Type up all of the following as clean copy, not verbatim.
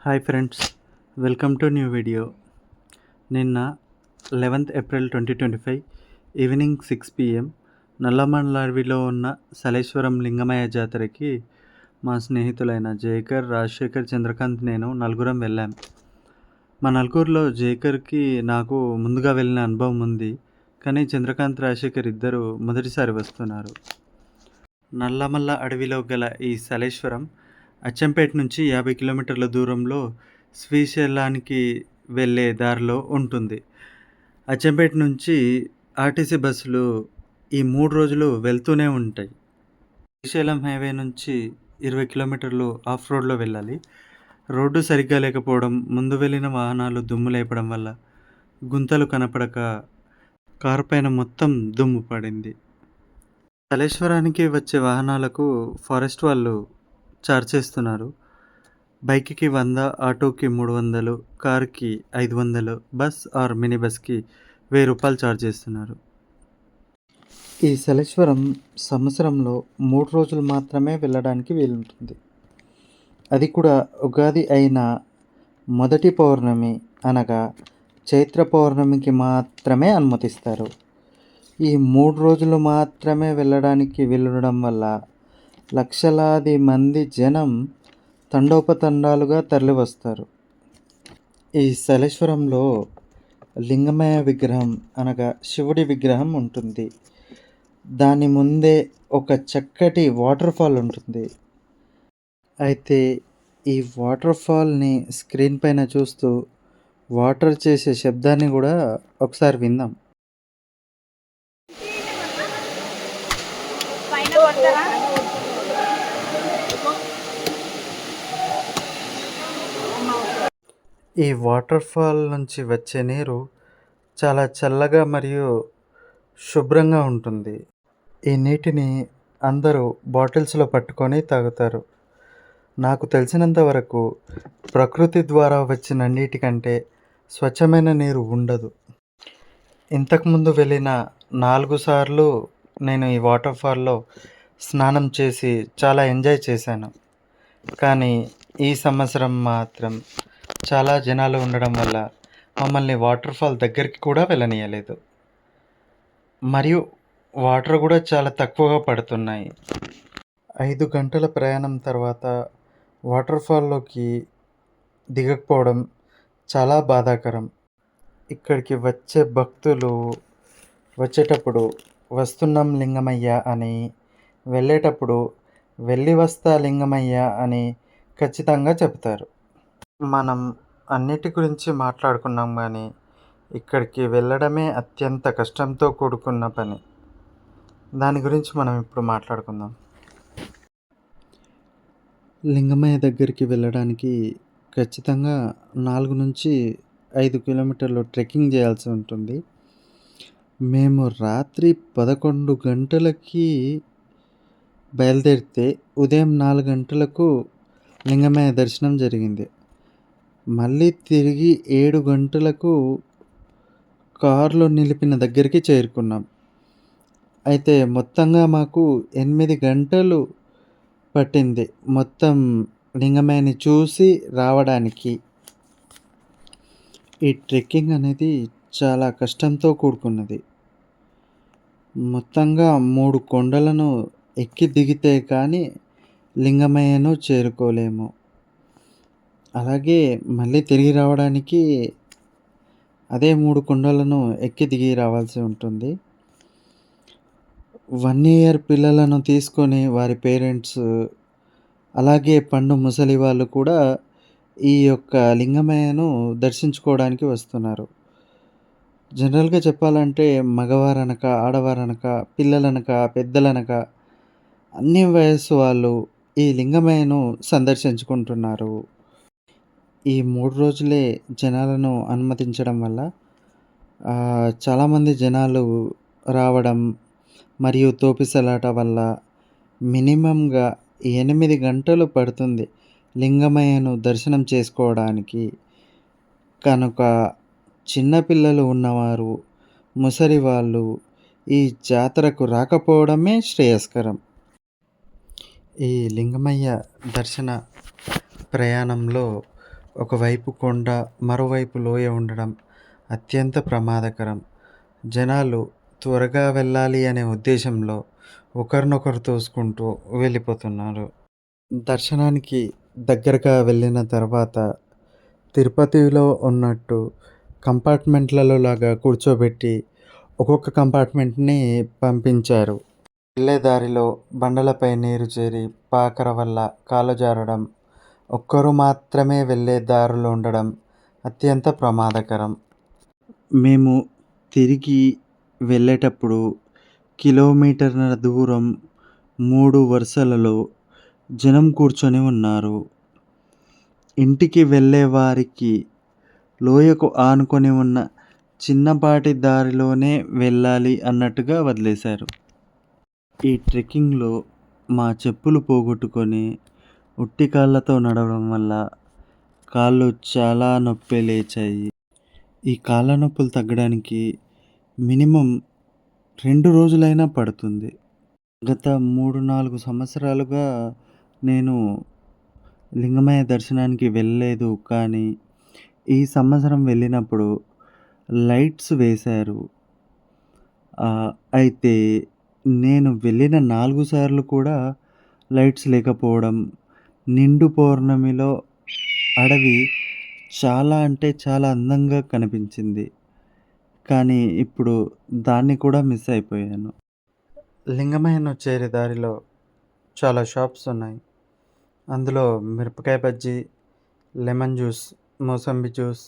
Hi friends, welcome to new video. నిన్న 11th April 2025 evening 6 PM Nallamala అడవిలో ఉన్న సలేశ్వరం లింగమయ్య జాతరకి మా స్నేహితులైన జేకర్, రాజశేఖర్, చంద్రకాంత్, నేను నలుగురం వెళ్ళాం. మా నలుగురిలో జేకర్కి నాకు ముందుగా వెళ్ళిన అనుభవం ఉంది, కానీ చంద్రకాంత్, రాజశేఖర్ ఇద్దరు మొదటిసారి వస్తున్నారు. నల్లమల్ల అడవిలో గల ఈ సలేశ్వరం అచ్చంపేట నుంచి 50 కిలోమీటర్ల దూరంలో శ్రీశైలానికి వెళ్ళే దారిలో ఉంటుంది. అచ్చంపేట నుంచి ఆర్టీసీ బస్సులు ఈ 3 రోజులు వెళ్తూనే ఉంటాయి. శ్రీశైలం హైవే నుంచి 20 కిలోమీటర్లు ఆఫ్ రోడ్లో వెళ్ళాలి. రోడ్డు సరిగ్గా లేకపోవడం, ముందు వెళ్ళిన వాహనాలు దుమ్ము లేపడం వల్ల గుంతలు కనపడక కారు పైన మొత్తం దుమ్ము పడింది. సలేశ్వరానికి వచ్చే వాహనాలకు ఫారెస్ట్ వాళ్ళు చార్జ్ చేస్తున్నారు. బైక్కి 100, ఆటోకి 300, కార్కి 500, బస్ ఆర్ మినీ బస్కి 1000 రూపాయలు చార్జ్ చేస్తున్నారు. ఈ సలేశ్వరం సంవత్సరంలో 3 రోజులు మాత్రమే వెళ్ళడానికి వీలుంటుంది. అది కూడా ఉగాది అయిన మొదటి పౌర్ణమి అనగా చైత్ర పౌర్ణమికి మాత్రమే అనుమతిస్తారు. ఈ 3 రోజులు మాత్రమే వెళ్ళడానికి వీలుండడం వల్ల లక్షలాది మంది జనం తండోపతండాలుగా తరలివస్తారు. ఈ సలేశ్వరంలో లింగమయ్య విగ్రహం అనగా శివుడి విగ్రహం ఉంటుంది. దాని ముందే ఒక చక్కటి వాటర్ ఫాల్ ఉంటుంది. అయితే ఈ వాటర్ ఫాల్ని స్క్రీన్ పైన చూస్తూ వాటర్ చేసే శబ్దాన్ని కూడా ఒకసారి విందాం. ఈ వాటర్ ఫాల్ నుంచి వచ్చే నీరు చాలా చల్లగా మరియు శుభ్రంగా ఉంటుంది. ఈ నీటిని అందరూ బాటిల్స్లో పట్టుకొని తాగుతారు. నాకు తెలిసినంత వరకు ప్రకృతి ద్వారా వచ్చిన నీటి కంటే స్వచ్ఛమైన నీరు ఉండదు. ఇంతకుముందు వెళ్ళిన 4 సార్లు నేను ఈ వాటర్ ఫాల్లో స్నానం చేసి చాలా ఎంజాయ్ చేశాను. కానీ ఈ సంవత్సరం మాత్రం చాలా జనాలు ఉండడం వల్ల మమ్మల్ని వాటర్ ఫాల్ దగ్గరికి కూడా వెళ్ళనీయలేదు. మరియు వాటర్ కూడా చాలా తక్కువగా పడుతున్నాయి. 5 గంటల ప్రయాణం తర్వాత వాటర్ ఫాల్లోకి దిగకపోవడం చాలా బాధాకరం. ఇక్కడికి వచ్చే భక్తులు వచ్చేటప్పుడు వస్తున్నాం లింగమయ్య అని, వెళ్ళేటప్పుడు వెళ్ళి వస్తా లింగమయ్య అని ఖచ్చితంగా చెప్తారు. మనం అన్నిటి గురించి మాట్లాడుకున్నాం, కానీ ఇక్కడికి వెళ్ళడమే అత్యంత కష్టంతో కూడుకున్న పని. దాని గురించి మనం ఇప్పుడు మాట్లాడుకుందాం. లింగమయ్య దగ్గరికి వెళ్ళడానికి ఖచ్చితంగా 4 నుంచి 5 కిలోమీటర్లు ట్రెక్కింగ్ చేయాల్సి ఉంటుంది. మేము రాత్రి 11 గంటలకి బయలుదేరితే ఉదయం 4 గంటలకు లింగమయ్య దర్శనం జరిగింది. మళ్ళీ తిరిగి 7 గంటలకు కారులో నిలిపిన దగ్గరికి చేరుకున్నాం. అయితే మొత్తంగా మాకు 8 గంటలు పట్టింది మొత్తం లింగమయ్యని చూసి రావడానికి. ఈ ట్రెక్కింగ్ అనేది చాలా కష్టంతో కూడుకున్నది. మొత్తంగా 3 కొండలను ఎక్కి దిగితే కానీ లింగమయ్యను చేరుకోలేము. అలాగే మళ్ళీ తిరిగి రావడానికి అదే 3 కొండలను ఎక్కి దిగి రావాల్సి ఉంటుంది. 1 ఇయర్ పిల్లలను తీసుకొని వారి పేరెంట్స్, అలాగే పండు ముసలి వాళ్ళు కూడా ఈ యొక్క లింగమయ్యను దర్శించుకోవడానికి వస్తున్నారు. జనరల్గా చెప్పాలంటే మగవారనక, ఆడవారనక, పిల్లలనక, పెద్దలనక అన్ని వయస్సు వాళ్ళు ఈ లింగమయ్యను సందర్శించుకుంటున్నారు. ఈ 3 రోజులే జనాలను అనుమతించడం వల్ల చాలామంది జనాలు రావడం మరియు తోపిసలాట వల్ల మినిమంగా 8 గంటలు పడుతుంది లింగమయ్యను దర్శనం చేసుకోవడానికి. కనుక చిన్నపిల్లలు ఉన్నవారు, ముసలి వాళ్ళు ఈ జాతరకు రాకపోవడమే శ్రేయస్కరం. ఈ లింగమయ్య దర్శన ప్రయాణంలో ఒకవైపు కొండ, మరోవైపు లోయ ఉండడం అత్యంత ప్రమాదకరం. జనాలు త్వరగా వెళ్ళాలి అనే ఉద్దేశంలో ఒకరినొకరు తోసుకుంటూ వెళ్ళిపోతున్నారు. దర్శనానికి దగ్గరగా వెళ్ళిన తర్వాత తిరుపతిలో ఉన్నట్టు కంపార్ట్మెంట్లలో లాగా కూర్చోబెట్టి ఒక్కొక్క కంపార్ట్మెంట్ని పంపించారు. వెళ్ళే దారిలో బండలపై నీరు చేరి పాకర వల్ల కాలు జారడం, ఒక్కరు మాత్రమే వెళ్ళే దారులు ఉండడం అత్యంత ప్రమాదకరం. మేము తిరిగి వెళ్ళేటప్పుడు కిలోమీటర్ల దూరం 3 వరుసలలో జనం కూర్చొని ఉన్నారు. ఇంటికి వెళ్ళే వారికి లోయకు ఆనుకొని ఉన్న చిన్నపాటి దారిలోనే వెళ్ళాలి అన్నట్టుగా వదిలేశారు. ఈ ట్రెక్కింగ్లో మా చెప్పులు పోగొట్టుకొని ఉట్టి కాళ్ళతో నడవడం వల్ల కాళ్ళు చాలా నొప్పి లేచాయి. ఈ కాళ్ళ నొప్పులు తగ్గడానికి మినిమం 2 రోజులైనా పడుతుంది. గత 3-4 సంవత్సరాలుగా నేను లింగమయ్య దర్శనానికి వెళ్ళలేదు. కానీ ఈ సంవత్సరం వెళ్ళినప్పుడు లైట్స్ వేశారు. అయితే నేను వెళ్ళిన 4 సార్లు కూడా లైట్స్ లేకపోవడం, నిండు పౌర్ణమిలో అడవి చాలా అంటే చాలా అందంగా కనిపించింది. కానీ ఇప్పుడు దాన్ని కూడా మిస్ అయిపోయాను. లింగమయ్యను చేరే దారిలో చాలా షాప్స్ ఉన్నాయి. అందులో మిరపకాయ bajji, lemon juice, mosambi juice,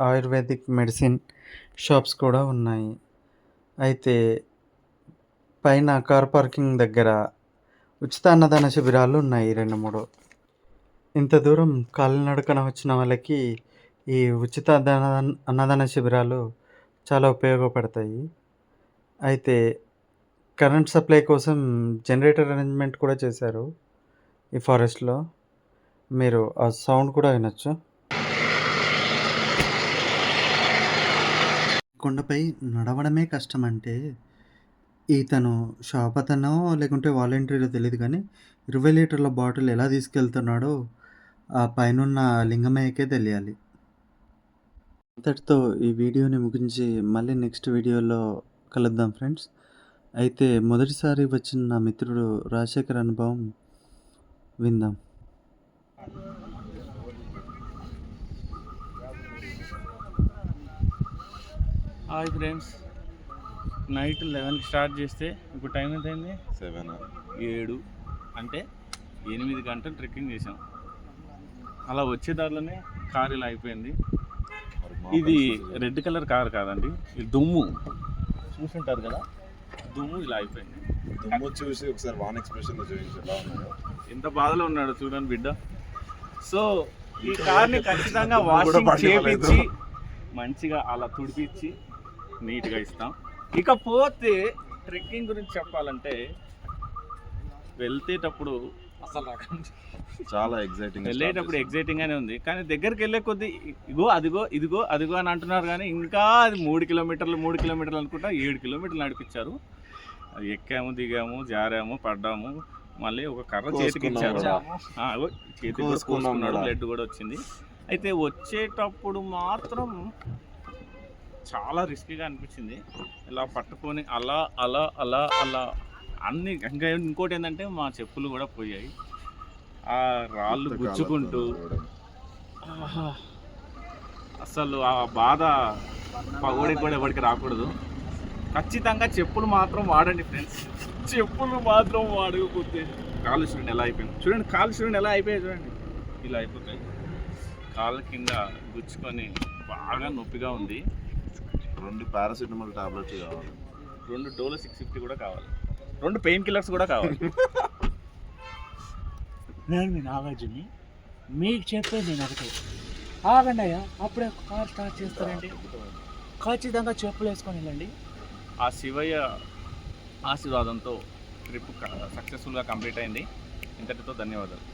ayurvedic medicine shops కూడా ఉన్నాయి. అయితే పైన కార్ పార్కింగ్ దగ్గర ఉచిత అన్నదాన శిబిరాలు ఉన్నాయి 2-3. ఇంత దూరం కాలినడకన వచ్చిన వాళ్ళకి ఈ ఉచిత అన్నదాన శిబిరాలు చాలా ఉపయోగపడతాయి. అయితే కరెంట్ సప్లై కోసం జనరేటర్ అరేంజ్మెంట్ కూడా చేశారు ఈ ఫారెస్ట్‌లో. మీరు ఆ సౌండ్ కూడా వినొచ్చు. కొండపై నడవడమే కష్టమంటే ఇతను షాప్ అతనో లేకుంటే వాలంటీరో తెలీదు కానీ 20 లీటర్ల బాటిల్ ఎలా తీసుకెళ్తున్నాడో ఆ పైనున్న లింగమయ్యకే తెలియాలి. ఇంతటితో ఈ వీడియోని ముగించి మళ్ళీ నెక్స్ట్ వీడియోలో కలుద్దాం ఫ్రెండ్స్. అయితే మొదటిసారి వచ్చిన నా మిత్రుడు రాజశేఖర్ అనుభవం విందాం. హాయ్ ఫ్రెండ్స్, నైట్ 11కి స్టార్ట్ చేస్తే ఇప్పుడు టైం ఎంత అయింది? 7 అంటే 8 గంటలు ట్రెక్కింగ్ చేసాం. అలా వచ్చే దారిలోనే కారు ఇలా అయిపోయింది. ఇది రెడ్ కలర్ కారు కాదండి, ఇది దుమ్ము చూసుంటారు కదా, దుమ్ము ఇలా అయిపోయింది. దుమ్ము చూసి ఒకసారి వాన్ ఎక్స్ప్రెషన్లో చూపించారు ఎంత బాధలో ఉన్నాడు చూడండి బిడ్డ. సో ఈ కార్ని ఖచ్చితంగా వాషింగ్ చేపించి మంచిగా అలా తుడిపించి నీట్గా ఇస్తాం. ఇకపోతే ట్రెక్కింగ్ గురించి చెప్పాలంటే వెళ్తేటప్పుడు అసలు చాలా ఎగ్జైటింగ్, వెళ్ళేటప్పుడు ఎగ్జైటింగ్గానే ఉంది. కానీ దగ్గరికి వెళ్ళే కొద్దీ ఇగో అదిగో ఇదిగో అదిగో అని అంటున్నారు. కానీ ఇంకా అది 3 కిలోమీటర్లు అనుకుంటా 7 కిలోమీటర్లు నడిపించారు. అది ఎక్కాము, దిగాము, జారాము, పడ్డాము. మళ్ళీ ఒక కర్ర చేతికి ఇచ్చారు, చేతికి కోసుకున్నాడు, బ్లడ్ కూడా వచ్చింది. అయితే వచ్చేటప్పుడు మాత్రం చాలా రిస్కీగా అనిపించింది. ఇలా పట్టుకొని అలా అలా అలా అలా అన్ని. ఇంకా ఇంకోటి ఏంటంటే మా చెప్పులు కూడా పోయాయి. ఆ రాళ్ళు గుచ్చుకుంటూ అసలు ఆ బాధ పగోడికి కూడా ఎవరికి రాకూడదు. ఖచ్చితంగా చెప్పులు మాత్రం వాడండి ఫ్రెండ్స్. చెప్పులు మాత్రం వాడకపోతే కాళ్ళు చూడండి ఎలా అయిపోయింది. చూడండి కాళ్ళు చూడండి ఎలా అయిపోయాయి, చూడండి ఇలా అయిపోతాయి. కాళ్ళ కింద గుచ్చుకొని బాగా నొప్పిగా ఉంది. 2 పారాసిటమాల్ టాబ్లెట్స్ కావాలి, 2 డోలో 650 కూడా కావాలి, 2 పెయిన్ కిల్లర్స్ కూడా కావాలి. నేను నాగార్జుని, మీకు చెప్పేది నేను ఒకటే, ఆగండి అయ్యా, అప్పుడే కార్ స్టార్ట్ చేస్తారండి. ఖచ్చితంగా చెప్పులు వేసుకొని వెళ్ళండి. ఆ శివయ్య ఆశీర్వాదంతో ట్రిప్ సక్సెస్ఫుల్గా కంప్లీట్ అయింది. ఇంతటితో ధన్యవాదాలు.